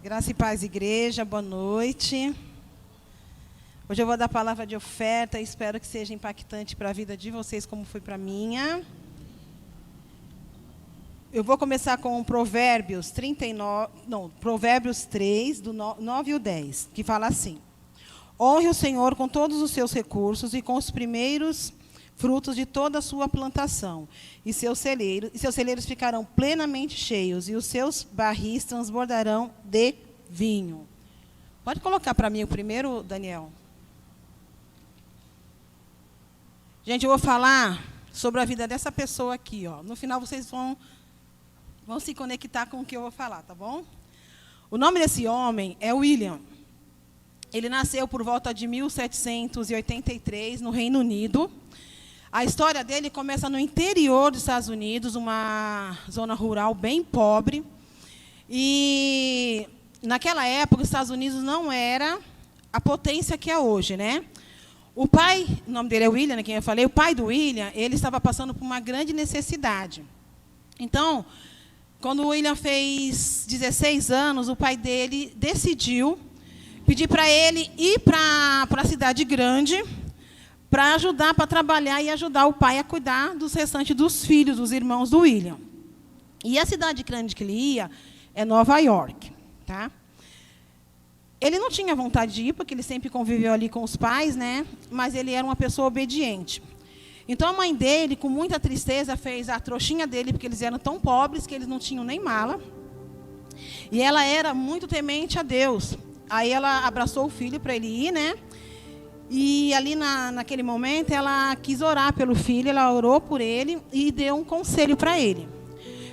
Graça e paz, igreja, boa noite. Hoje eu vou dar a palavra de oferta, espero que seja impactante para a vida de vocês, como foi para a minha. Eu vou começar com Provérbios 3, do 9 e o 10, que fala assim: honre o Senhor com todos os seus recursos e com os primeiros frutos de toda a sua plantação, e seus celeiros ficarão plenamente cheios, e os seus barris transbordarão de vinho. Pode colocar para mim o primeiro, Daniel. Gente, eu vou falar sobre a vida dessa pessoa aqui, ó. No final vocês vão se conectar com o que eu vou falar, tá bom? O nome desse homem é William. Ele nasceu por volta de 1783 no Reino Unido. A história dele começa no interior dos Estados Unidos, uma zona rural bem pobre. E naquela época, os Estados Unidos não era a potência que é hoje, né? O pai, o nome dele é William, né, quem eu falei, o pai do William, ele estava passando por uma grande necessidade. Então, quando o William fez 16 anos, o pai dele decidiu pedir para ele ir para a cidade grande, para ajudar, para trabalhar e ajudar o pai a cuidar dos restantes dos filhos, dos irmãos do William. E a cidade grande que ele ia é Nova York. Tá? Ele não tinha vontade de ir, porque ele sempre conviveu ali com os pais, né? Mas ele era uma pessoa obediente. Então, a mãe dele, com muita tristeza, fez a trouxinha dele, porque eles eram tão pobres que eles não tinham nem mala. E ela era muito temente a Deus. Aí ela abraçou o filho para ele ir, né? E ali naquele momento ela quis orar pelo filho, ela orou por ele e deu um conselho para ele.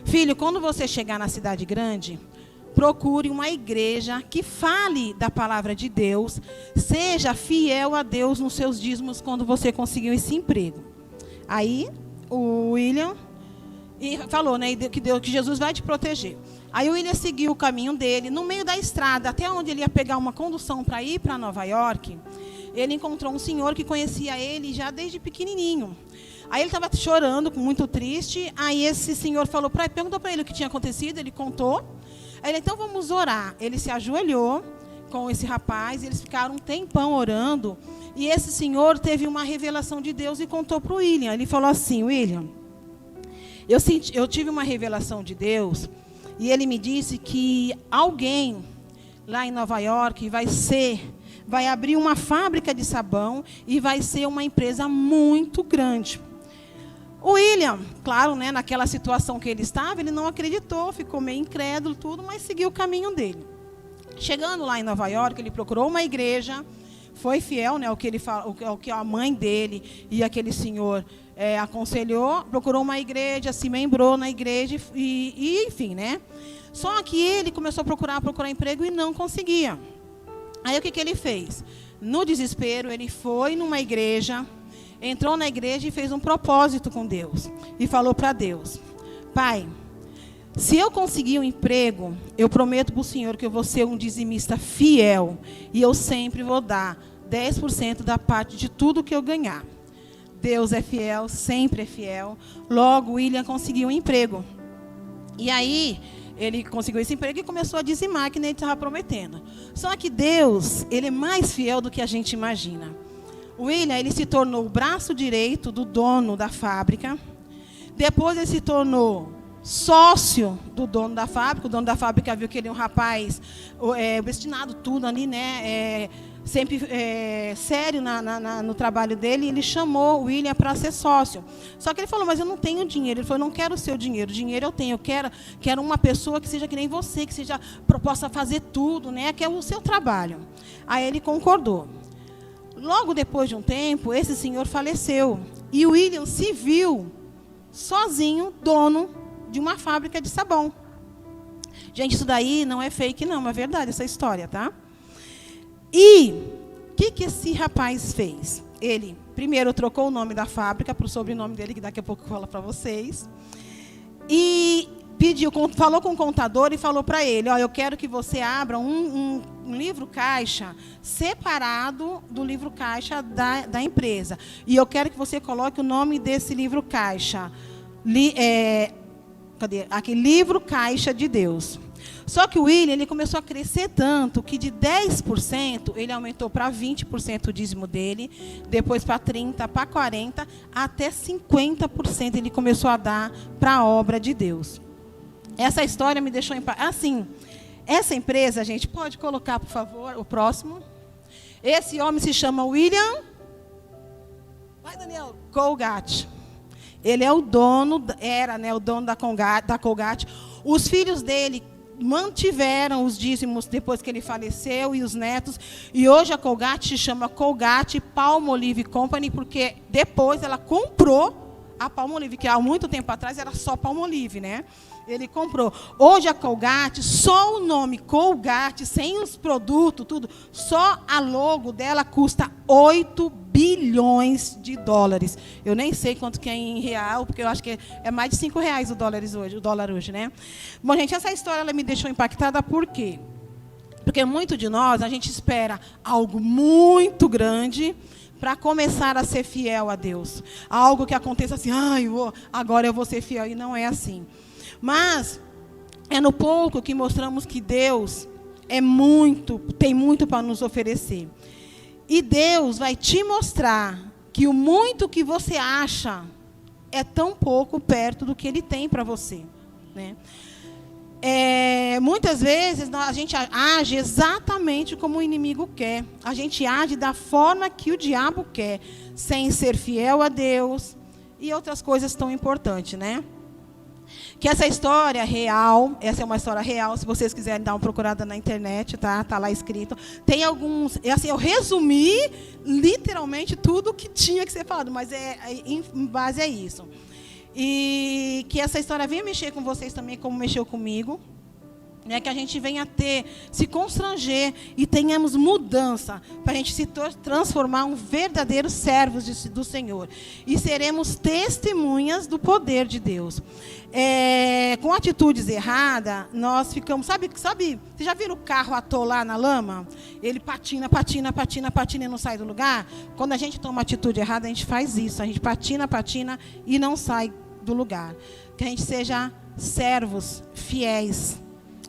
Filho, quando você chegar na cidade grande, procure uma igreja que fale da palavra de Deus, seja fiel a Deus nos seus dízimos quando você conseguiu esse emprego. Aí o William falou, né, que Jesus vai te proteger. Aí o William seguiu o caminho dele, no meio da estrada, até onde ele ia pegar uma condução para ir para Nova York. Ele encontrou um senhor que conhecia ele já desde pequenininho. Aí ele estava chorando, muito triste. Aí esse senhor perguntou para ele o que tinha acontecido, ele contou. Aí ele, então vamos orar. Ele se ajoelhou com esse rapaz, eles ficaram um tempão orando. E esse senhor teve uma revelação de Deus e contou para o William. Ele falou assim: William, eu tive uma revelação de Deus, e ele me disse que alguém lá em Nova York vai abrir uma fábrica de sabão e vai ser uma empresa muito grande. O William, claro, né, naquela situação que ele estava, ele não acreditou, ficou meio incrédulo, tudo, mas seguiu o caminho dele. Chegando lá em Nova York, ele procurou uma igreja, foi fiel, né, o que a mãe dele e aquele senhor aconselhou, procurou uma igreja, se membrou na igreja e enfim, né? Só que ele começou a procurar emprego e não conseguia. Aí o que ele fez? No desespero, ele foi numa igreja, entrou na igreja e fez um propósito com Deus. E falou para Deus: Pai, se eu conseguir um emprego, eu prometo para o Senhor que eu vou ser um dizimista fiel. E eu sempre vou dar 10% da parte de tudo que eu ganhar. Deus é fiel, sempre é fiel. Logo, William conseguiu um emprego. E aí ele conseguiu esse emprego e começou a dizimar, que nem ele estava prometendo. Só que Deus, ele é mais fiel do que a gente imagina. O William, ele se tornou o braço direito do dono da fábrica. Depois ele se tornou sócio do dono da fábrica. O dono da fábrica viu que ele é um rapaz destinado tudo ali, né? Sempre sério no trabalho dele, e ele chamou o William para ser sócio. Só que ele falou: mas eu não tenho dinheiro. Ele falou: não quero o seu dinheiro, dinheiro eu tenho, eu quero uma pessoa que seja que nem você, que possa fazer tudo, né? Que é o seu trabalho. Aí ele concordou. Logo depois de um tempo, esse senhor faleceu, e o William se viu sozinho, dono de uma fábrica de sabão. Gente, isso daí não é fake, não, é verdade essa história, tá? E o que esse rapaz fez? Ele, primeiro, trocou o nome da fábrica para o sobrenome dele, que daqui a pouco eu falo para vocês. E falou com o contador e falou para ele: eu quero que você abra um livro caixa separado do livro caixa da empresa. E eu quero que você coloque o nome desse livro caixa. Aqui, livro caixa de Deus. Só que o William, ele começou a crescer tanto que de 10% ele aumentou para 20% o dízimo dele, depois para 30%, para 40%, até 50% ele começou a dar para a obra de Deus. Essa história me deixou assim, essa empresa, gente, pode colocar, por favor, o próximo. Esse homem se chama William... Vai, Daniel. Colgate. Ele é o dono, era, né, o dono da Colgate. Os filhos dele mantiveram os dízimos depois que ele faleceu, e os netos. E hoje a Colgate se chama Colgate-Palmolive Company, porque depois ela comprou a Palmolive, que há muito tempo atrás era só Palmolive, né? Ele comprou. Hoje a Colgate, só o nome Colgate, sem os produtos, tudo, só a logo dela custa 8 bilhões de dólares. Eu nem sei quanto que é em real, porque eu acho que é mais de 5 reais o dólar hoje, né? Bom, gente, essa história ela me deixou impactada, por quê? Porque muito de nós, a gente espera algo muito grande para começar a ser fiel a Deus. Algo que aconteça assim, agora eu vou ser fiel, e não é assim. Mas é no pouco que mostramos que Deus tem muito para nos oferecer. E Deus vai te mostrar que o muito que você acha é tão pouco perto do que Ele tem para você, né? Muitas vezes a gente age exatamente como o inimigo quer. A gente age da forma que o diabo quer, sem ser fiel a Deus e outras coisas tão importantes, né? Que essa história real, essa é uma história real, se vocês quiserem dar uma procurada na internet, tá? Tá lá escrito. Tem alguns, assim, eu resumi literalmente tudo que tinha que ser falado, mas em base a isso. E que essa história venha mexer com vocês também, como mexeu comigo. Né, que a gente venha se constranger e tenhamos mudança, para a gente se transformar um verdadeiro servos do Senhor. E seremos testemunhas do poder de Deus. Com atitudes erradas, nós ficamos... Sabe, vocês já viram o carro atolar na lama? Ele patina e não sai do lugar? Quando a gente toma uma atitude errada, a gente faz isso. A gente patina e não sai do lugar. Que a gente seja servos fiéis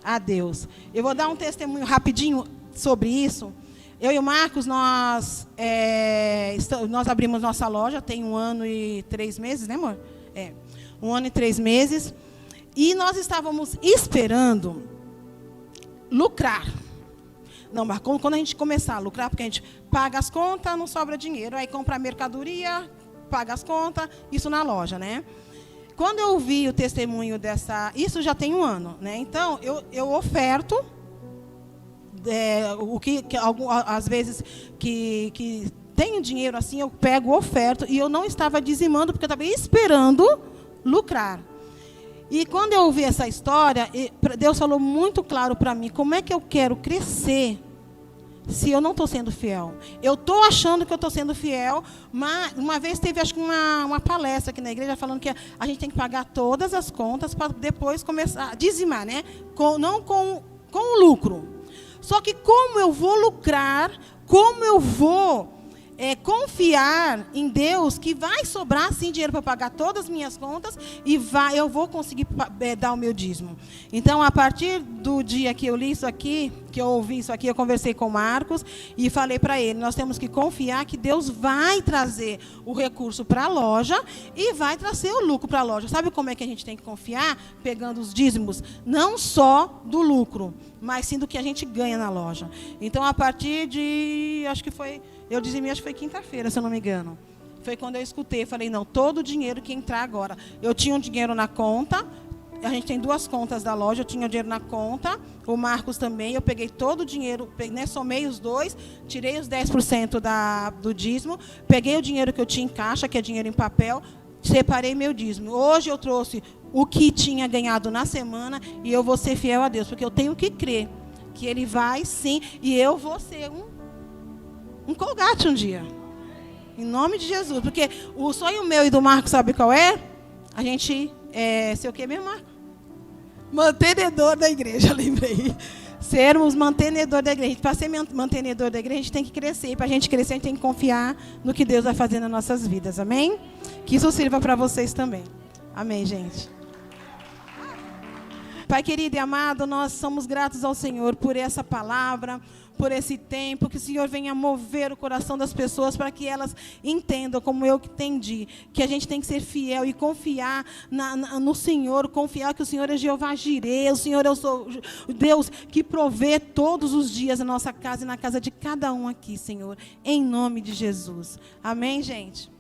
a Deus. Eu vou dar um testemunho rapidinho sobre isso. Eu e o Marcos, nós abrimos nossa loja tem 1 ano e 3 meses, né, amor? 1 ano e 3 meses. E nós estávamos esperando lucrar. Não, mas quando a gente começar a lucrar, porque a gente paga as contas, não sobra dinheiro. Aí compra a mercadoria, paga as contas, isso na loja, né? Quando eu vi o testemunho dessa... Isso já tem 1 ano, né? Então, eu oferto, às vezes, que tenho dinheiro assim, eu pego, oferto, e eu não estava dizimando, porque eu estava esperando lucrar. E quando eu ouvi essa história, Deus falou muito claro para mim, como é que eu quero crescer se eu não estou sendo fiel? Eu estou achando que eu estou sendo fiel, mas uma vez teve, acho que uma palestra aqui na igreja, falando que a gente tem que pagar todas as contas para depois começar a dizimar, né? Não com o lucro. Só que como eu vou lucrar, como eu vou confiar em Deus, que vai sobrar, sim, dinheiro para pagar todas as minhas contas, e eu vou conseguir dar o meu dízimo. Então, a partir do dia que eu li isso aqui, que eu ouvi isso aqui, eu conversei com o Marcos e falei para ele, nós temos que confiar que Deus vai trazer o recurso para a loja e vai trazer o lucro para a loja. Sabe como é que a gente tem que confiar? Pegando os dízimos, não só do lucro, mas sim do que a gente ganha na loja. Então, a partir de, acho que foi quinta-feira, se eu não me engano. Foi quando eu escutei, falei, não, todo o dinheiro que entrar agora. Eu tinha um dinheiro na conta, a gente tem 2 contas da loja, eu tinha o dinheiro na conta, o Marcos também, eu peguei todo o dinheiro, somei os 2, tirei os 10% do dízimo, peguei o dinheiro que eu tinha em caixa, que é dinheiro em papel, separei meu dízimo. Hoje eu trouxe o que tinha ganhado na semana e eu vou ser fiel a Deus, porque eu tenho que crer que Ele vai sim, e eu vou ser um Colgate um dia. Em nome de Jesus. Porque o sonho meu e do Marcos, sabe qual é? A gente ser o quê mesmo, Marcos? Mantenedor da igreja, lembrei. Sermos mantenedor da igreja. Para ser mantenedor da igreja, a gente tem que crescer. E para a gente crescer, a gente tem que confiar no que Deus vai fazer nas nossas vidas. Amém? Que isso sirva para vocês também. Amém, gente. Pai querido e amado, nós somos gratos ao Senhor por essa palavra, por esse tempo, que o Senhor venha mover o coração das pessoas para que elas entendam, como eu que entendi, que a gente tem que ser fiel e confiar no Senhor, confiar que o Senhor é Jeová Jireh, o Senhor é o Deus que provê todos os dias na nossa casa e na casa de cada um aqui, Senhor, em nome de Jesus. Amém, gente?